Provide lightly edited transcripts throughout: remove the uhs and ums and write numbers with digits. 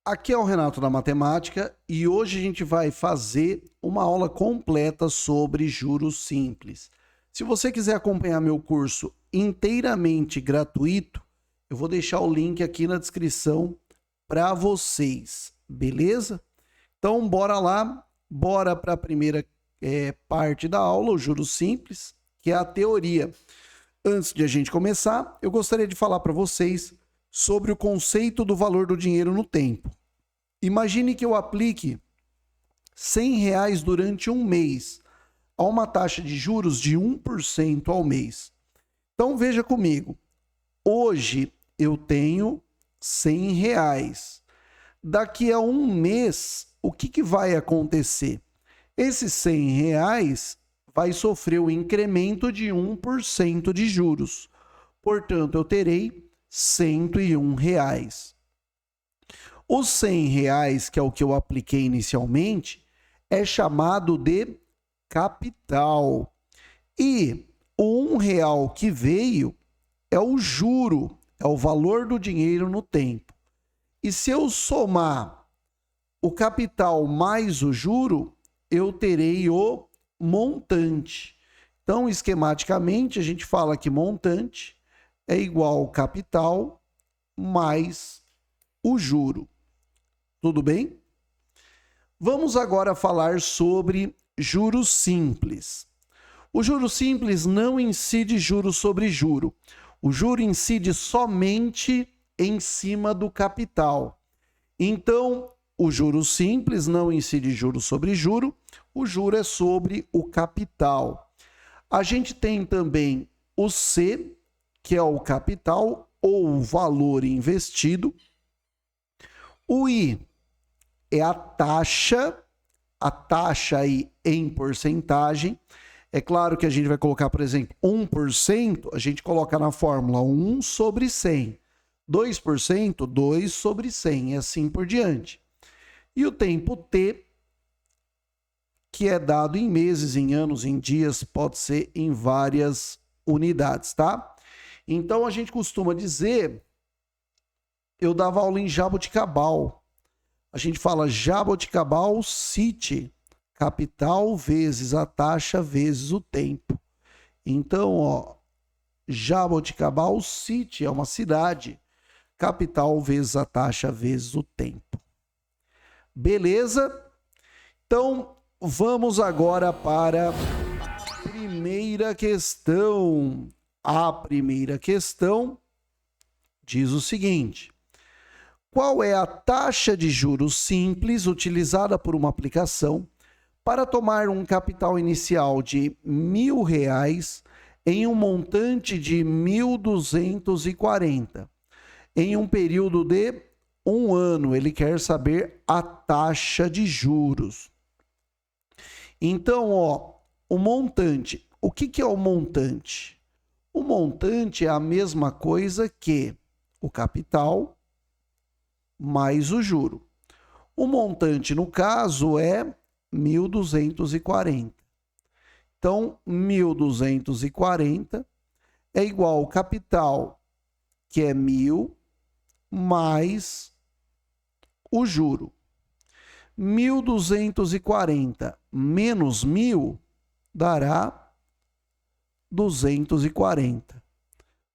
Aqui é o Renato da Matemática e hoje a gente vai fazer uma aula completa sobre juros simples. Se você quiser acompanhar meu curso inteiramente gratuito, eu vou deixar o link aqui na descrição para vocês, beleza? Então, bora lá, bora para a primeira parte da aula, o juros simples, que é a teoria. Antes de a gente começar, eu gostaria de falar para vocês sobre o conceito do valor do dinheiro no tempo. Imagine que eu aplique R$100 durante um mês a uma taxa de juros de 1% ao mês. Então veja comigo, hoje eu tenho R$100. Daqui a um mês, o que vai acontecer? Esses R$100 vai sofrer o incremento de 1% de juros. Portanto, eu terei R$101. Os R$100, que é o que eu apliquei inicialmente, é chamado de capital. E o R$1 que veio é o juro, é o valor do dinheiro no tempo. E se eu somar o capital mais o juro, eu terei o montante. Então, esquematicamente, a gente fala que montante é igual ao capital mais o juro. Tudo bem? Vamos agora falar sobre juros simples. O juro simples não incide juro sobre juro. O juro incide somente em cima do capital. Então, o juro simples não incide juro sobre juro, o juro é sobre o capital. A gente tem também o C, que é o capital ou o valor investido. O I é a taxa aí em porcentagem. É claro que a gente vai colocar, por exemplo, 1%, a gente coloca na fórmula 1 sobre 100. 2%, 2 sobre 100, e assim por diante. E o tempo T, que é dado em meses, em anos, em dias, pode ser em várias unidades, tá? Então, a gente costuma dizer, eu dava aula em Jaboticabal. A gente fala Jaboticabal City, capital vezes a taxa vezes o tempo. Então, ó, Jaboticabal City é uma cidade, capital vezes a taxa vezes o tempo. Beleza? Então, vamos agora para a primeira questão. A primeira questão diz o seguinte: qual é a taxa de juros simples utilizada por uma aplicação para tomar um capital inicial de R$1.000 em um montante de 1.240 em um período de um ano? Ele quer saber a taxa de juros. Então, ó, o montante. O que é o montante? O montante é a mesma coisa que o capital mais o juro. O montante, no caso, é 1.240. Então, 1.240 é igual ao capital, que é 1.000, mais o juro. 1.240 menos 1.000 dará 240.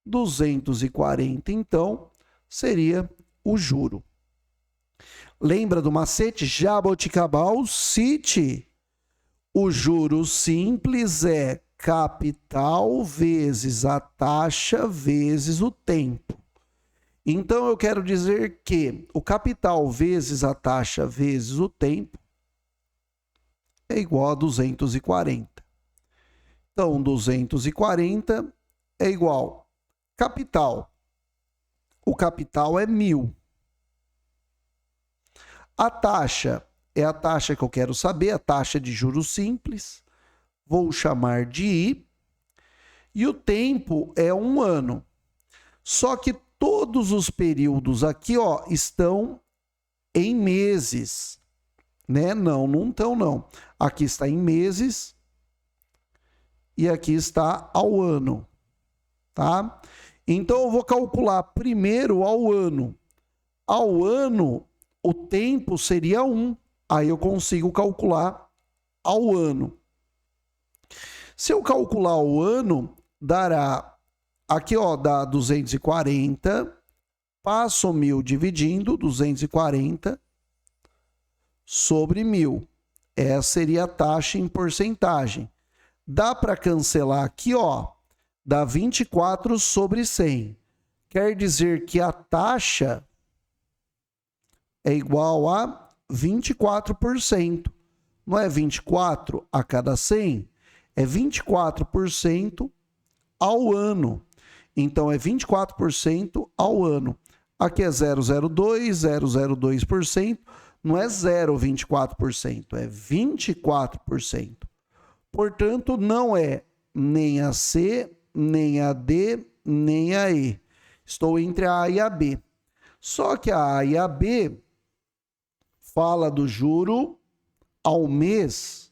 240, então, seria o juro. Lembra do macete? Jaboticabal City. O juro simples é capital vezes a taxa vezes o tempo. Então, eu quero dizer que o capital vezes a taxa vezes o tempo é igual a 240. Então, 240 é igual capital. O capital é 1.000. A taxa é a taxa que eu quero saber, a taxa de juros simples. Vou chamar de I. E o tempo é um ano. Só que todos os períodos aqui, ó, estão em meses, né? Não estão, não. Aqui está em meses e aqui está ao ano, tá? Então, eu vou calcular primeiro ao ano. Ao ano, o tempo seria 1. Aí eu consigo calcular ao ano. Se eu calcular o ano, dará... Aqui, ó, dá 240. Passo 1.000 dividindo 240 sobre 1.000. Essa seria a taxa em porcentagem. Dá para cancelar aqui, ó. Dá 24 sobre 100. Quer dizer que a taxa é igual a 24%. Não é 24 a cada 100? É 24% ao ano. Então, é 24% ao ano. Aqui é 0,02, 0,02%. Não é 0,24%, é 24%. Portanto, não é nem a C, nem a D, nem a E. Estou entre a A e a B. Só que a A e a B fala do juro ao mês.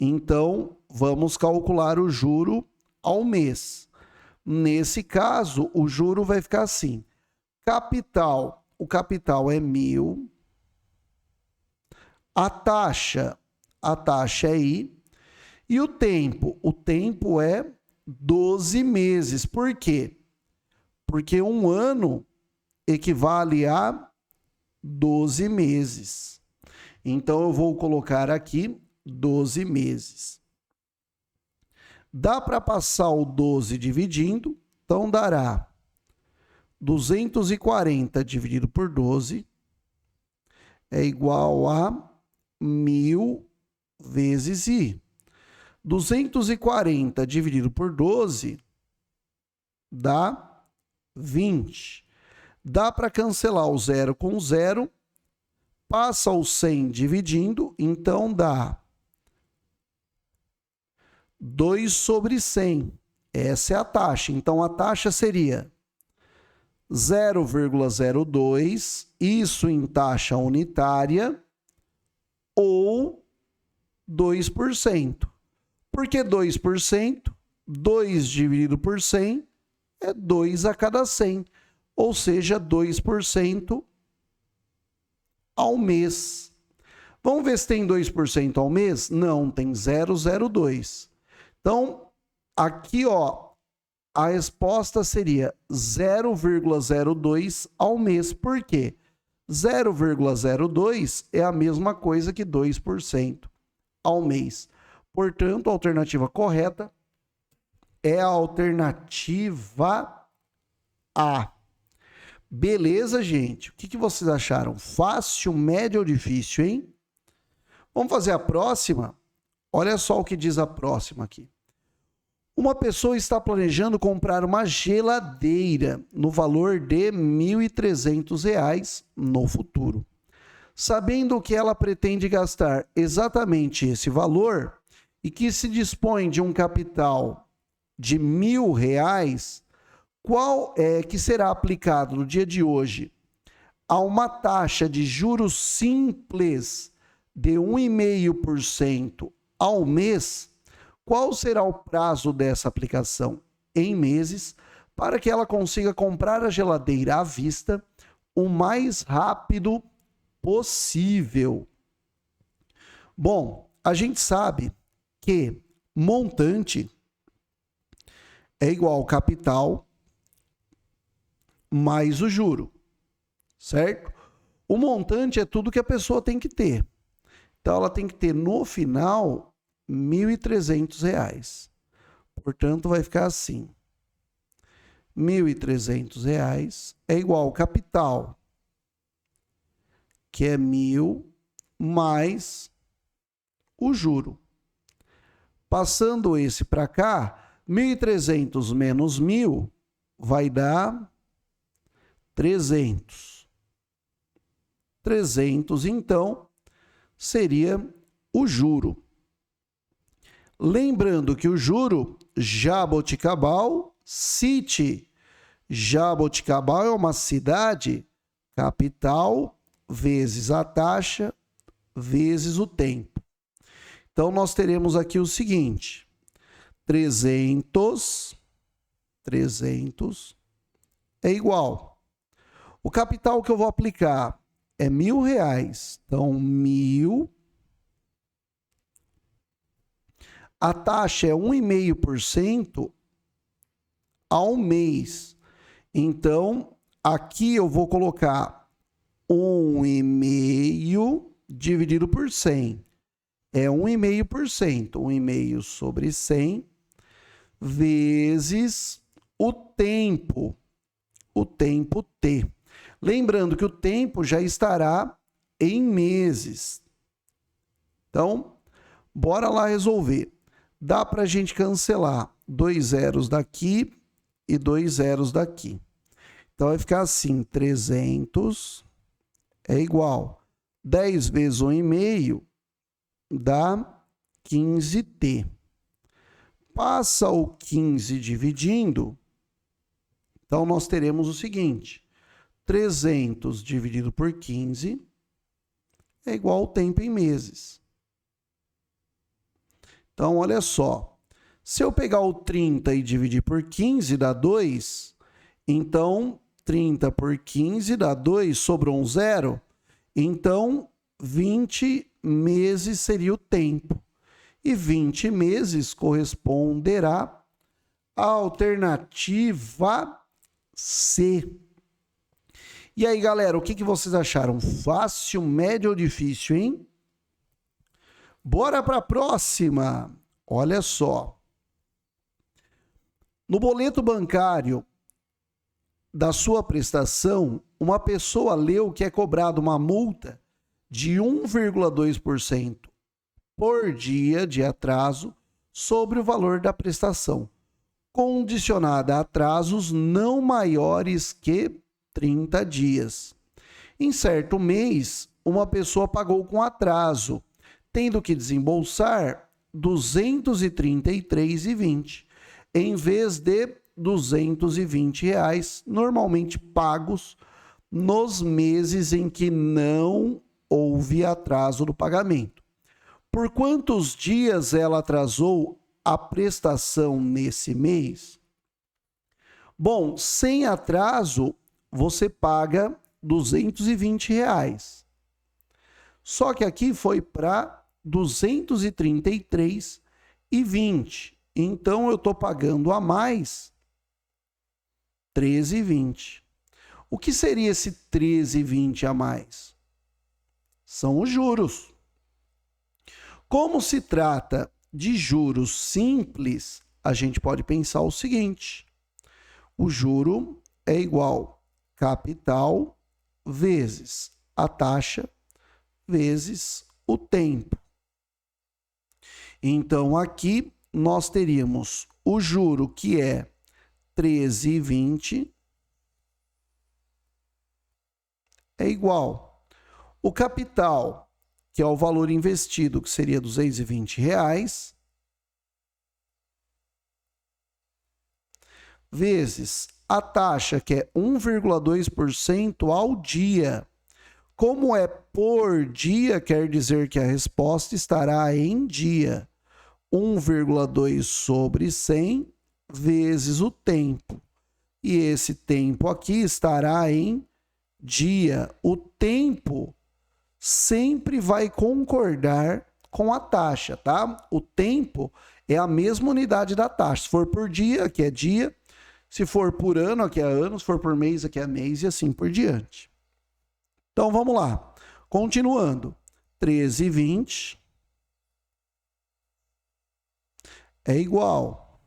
Então, vamos calcular o juro ao mês. Nesse caso, o juro vai ficar assim. Capital, o capital é 1.000. A taxa é I. E o tempo é 12 meses. Por quê? Porque um ano equivale a 12 meses. Então, eu vou colocar aqui 12 meses. Dá para passar o 12 dividindo, então dará 240 dividido por 12 é igual a 1.000 vezes I. 240 dividido por 12 dá 20. Dá para cancelar o 0 com 0. Passa o 100 dividindo, então dá 2 sobre 100. Essa é a taxa. Então, a taxa seria 0,02, isso em taxa unitária, ou 2%. Por que 2%? 2 dividido por 100 é 2 a cada 100, ou seja, 2% ao mês. Vamos ver se tem 2% ao mês? Não, tem 0,02. Então, aqui, ó, a resposta seria 0,02 ao mês. Por quê? 0,02 é a mesma coisa que 2% ao mês. Portanto, a alternativa correta é a alternativa A. Beleza, gente? O que vocês acharam? Fácil, médio ou difícil, hein? Vamos fazer a próxima? Olha só o que diz a próxima aqui. Uma pessoa está planejando comprar uma geladeira no valor de R$ 1.300 no futuro. Sabendo que ela pretende gastar exatamente esse valor e que se dispõe de um capital de R$ 1.000, qual é que será aplicado no dia de hoje a uma taxa de juros simples de 1,5% ao mês? Qual será o prazo dessa aplicação em meses para que ela consiga comprar a geladeira à vista o mais rápido possível? Bom, a gente sabe que montante é igual ao capital mais o juro, certo? O montante é tudo que a pessoa tem que ter. Então, ela tem que ter no final R$ 1.300. Portanto, vai ficar assim. R$ 1.300 é igual ao capital, que é 1.000, mais o juro. Passando esse para cá, 1.300 menos 1.000 vai dar 300. 300, então, seria o juro. Lembrando que o juro, Jaboticabal City. Jaboticabal é uma cidade, capital, vezes a taxa, vezes o tempo. Então, nós teremos aqui o seguinte, 300 é igual. O capital que eu vou aplicar é R$1.000. Então, 1.000. A taxa é 1,5% ao mês. Então, aqui eu vou colocar 1,5 dividido por 100. É 1,5%. 1,5 sobre 100 vezes o tempo T. Lembrando que o tempo já estará em meses. Então, bora lá resolver. Dá para a gente cancelar 2 zeros daqui e 2 zeros daqui. Então, vai ficar assim, 300 é igual 10 vezes 1,5 dá 15T. Passa o 15 dividindo, então nós teremos o seguinte, 300 dividido por 15 é igual ao tempo em meses. Então, olha só, se eu pegar o 30 e dividir por 15 dá 2, então 30 por 15 dá 2, sobrou um zero, então 20 meses seria o tempo. E 20 meses corresponderá à alternativa C. E aí, galera, o que vocês acharam? Fácil, médio ou difícil, hein? Bora para a próxima. Olha só. No boleto bancário da sua prestação, uma pessoa leu que é cobrada uma multa de 1,2% por dia de atraso sobre o valor da prestação, condicionada a atrasos não maiores que 30 dias. Em certo mês, uma pessoa pagou com atraso, tendo que desembolsar R$ 233,20, em vez de R$ 220, normalmente pagos nos meses em que não houve atraso no pagamento. Por quantos dias ela atrasou a prestação nesse mês? Bom, sem atraso, você paga R$ 220. Só que aqui foi para R$ 233,20. Então, eu estou pagando a mais R$ 13,20. O que seria esse R$ 13,20 a mais? São os juros. Como se trata de juros simples, a gente pode pensar o seguinte: o juro é igual capital vezes a taxa vezes o tempo. Então, aqui nós teríamos o juro que é 13,20 é igual o capital, que é o valor investido, que seria R$ 220, vezes a taxa, que é 1,2% ao dia. Como é por dia, quer dizer que a resposta estará em dia. 1,2 sobre 100 vezes o tempo. E esse tempo aqui estará em dia. O tempo sempre vai concordar com a taxa, tá? O tempo é a mesma unidade da taxa. Se for por dia, aqui é dia. Se for por ano, aqui é ano. Se for por mês, aqui é mês, e assim por diante. Então, vamos lá. Continuando. 13,20 é igual.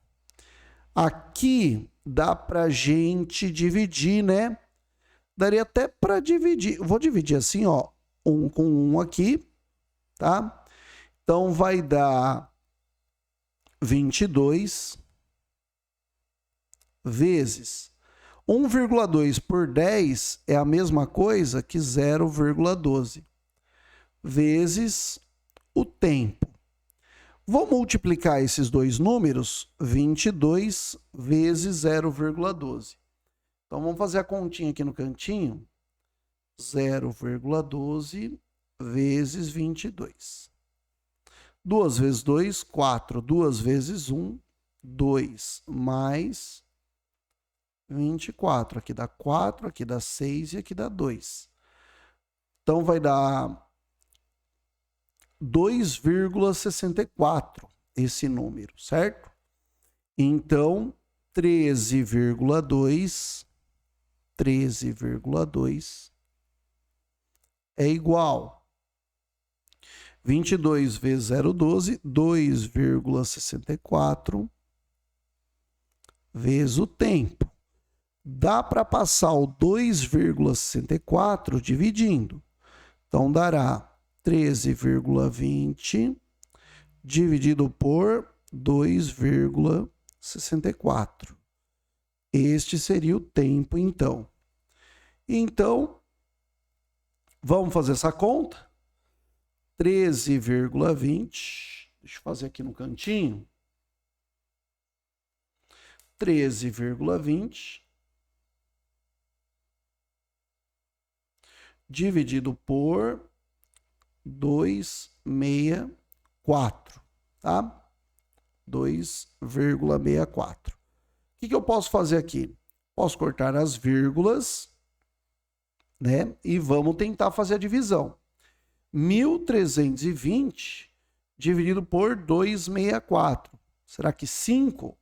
Aqui dá para gente dividir, né? Daria até para dividir. Vou dividir assim, ó. 1 com 1 aqui, tá? Então, vai dar 22 vezes 1,2 por 10 é a mesma coisa que 0,12 vezes o tempo. Vou multiplicar esses dois números, 22 vezes 0,12. Então, vamos fazer a continha aqui no cantinho. 0,12 vezes 22. 2 vezes 2, 4. 2 vezes 1, 2. Mais 24. Aqui dá 4, aqui dá 6 e aqui dá 2. Então vai dar 2,64 esse número, certo? Então 13,2 é igual 22 vezes 0,12, 2,64 vezes o tempo. Dá para passar o 2,64 dividindo. Então dará 13,20 dividido por 2,64. Este seria o tempo, então. Então, vamos fazer essa conta. 13,20. Deixa eu fazer aqui no cantinho. 13,20 dividido por 2,64, tá? 2,64. O que eu posso fazer aqui? Posso cortar as vírgulas, né? E vamos tentar fazer a divisão. 1.320 dividido por 2,64. Será que 5?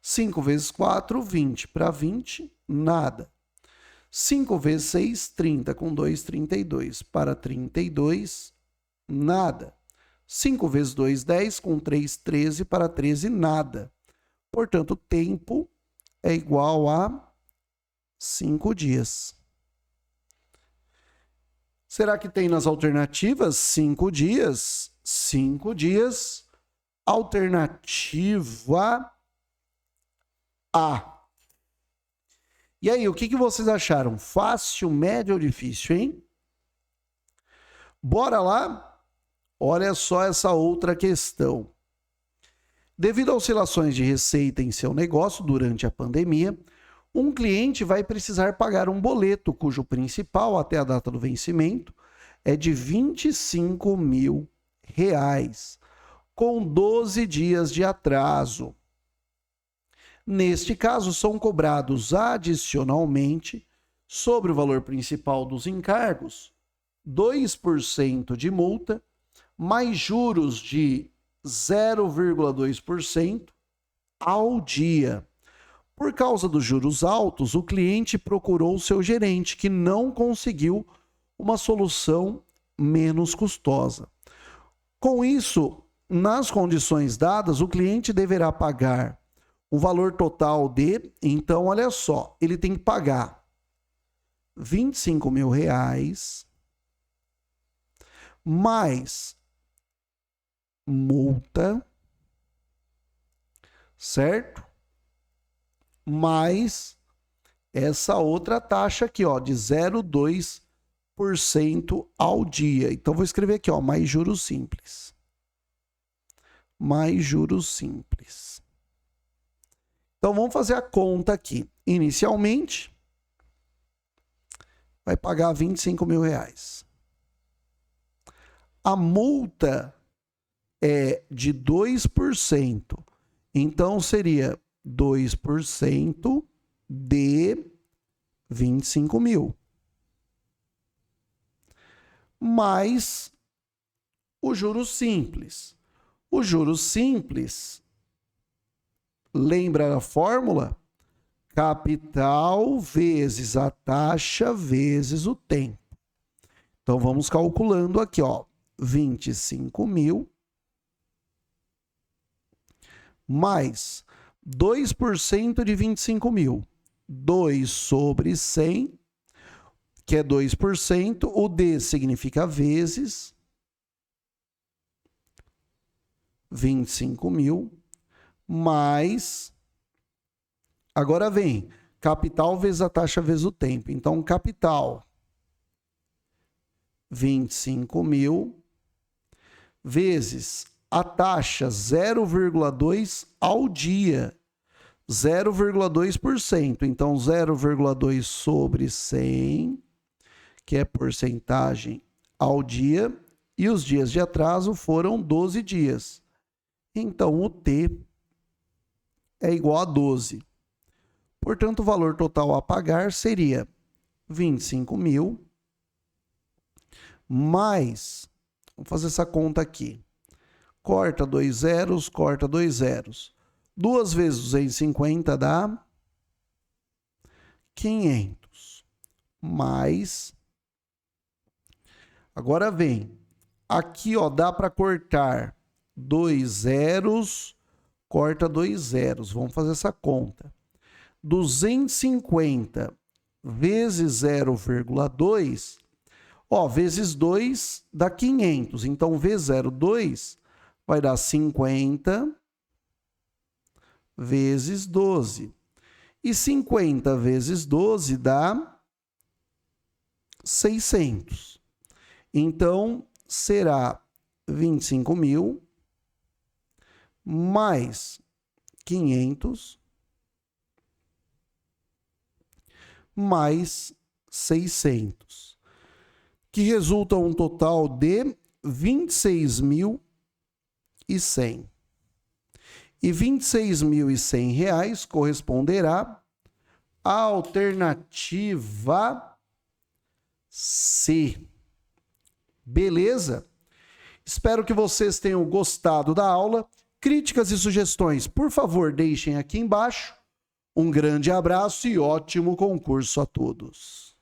5 vezes 4, 20. Para 20, nada. 5 vezes 6, 30. Com 2, 32. Para 32, nada. 5 vezes 2, 10. Com 3, 13. Para 13, nada. Portanto, o tempo é igual a 5 dias. Será que tem nas alternativas 5 dias? 5 dias. Alternativa A. E aí, o que vocês acharam? Fácil, médio ou difícil, hein? Bora lá? Olha só essa outra questão. Devido a oscilações de receita em seu negócio durante a pandemia, um cliente vai precisar pagar um boleto cujo principal até a data do vencimento é de R$25 mil, com 12 dias de atraso. Neste caso, são cobrados adicionalmente, sobre o valor principal dos encargos, 2% de multa, mais juros de 0,2% ao dia. Por causa dos juros altos, o cliente procurou seu gerente, que não conseguiu uma solução menos custosa. Com isso, nas condições dadas, o cliente deverá pagar o valor total de... Então, olha só, ele tem que pagar R$25 mil mais multa, certo? Mais essa outra taxa aqui, ó, de 0,2% ao dia. Então, vou escrever aqui, ó, mais juros simples. Mais juros simples. Então, vamos fazer a conta aqui. Inicialmente, vai pagar R$25 mil. A multa é de 2%. Então, seria 2% de 25 mil. Mais o juros simples. O juros simples, lembra a fórmula? Capital vezes a taxa vezes o tempo. Então, vamos calculando aqui, ó. 25 mil mais 2% de 25 mil. 2 sobre 100, que é 2%. O D significa vezes 25 mil mais... Agora vem capital vezes a taxa vezes o tempo. Então, capital 25 mil vezes a taxa 0,2 ao dia, 0,2%. Então, 0,2 sobre 100, que é porcentagem ao dia, e os dias de atraso foram 12 dias. Então, o T é igual a 12. Portanto, o valor total a pagar seria 25 mil mais, vamos fazer essa conta aqui. Corta 2 zeros, corta 2 zeros. 2 vezes 250 dá 500. Mais. Agora vem. Aqui, ó, dá para cortar 2 zeros, corta 2 zeros. Vamos fazer essa conta. 250 vezes 0,2, ó, vezes 2 dá 500. Então, vezes 0,2 vai dar 50 vezes 12. E 50 vezes 12 dá 600. Então, será 25.000 mais 500 mais 600, que resulta um total de 26.100. E 26.100 reais corresponderá à alternativa C. Beleza? Espero que vocês tenham gostado da aula. Críticas e sugestões, por favor, deixem aqui embaixo. Um grande abraço e ótimo concurso a todos.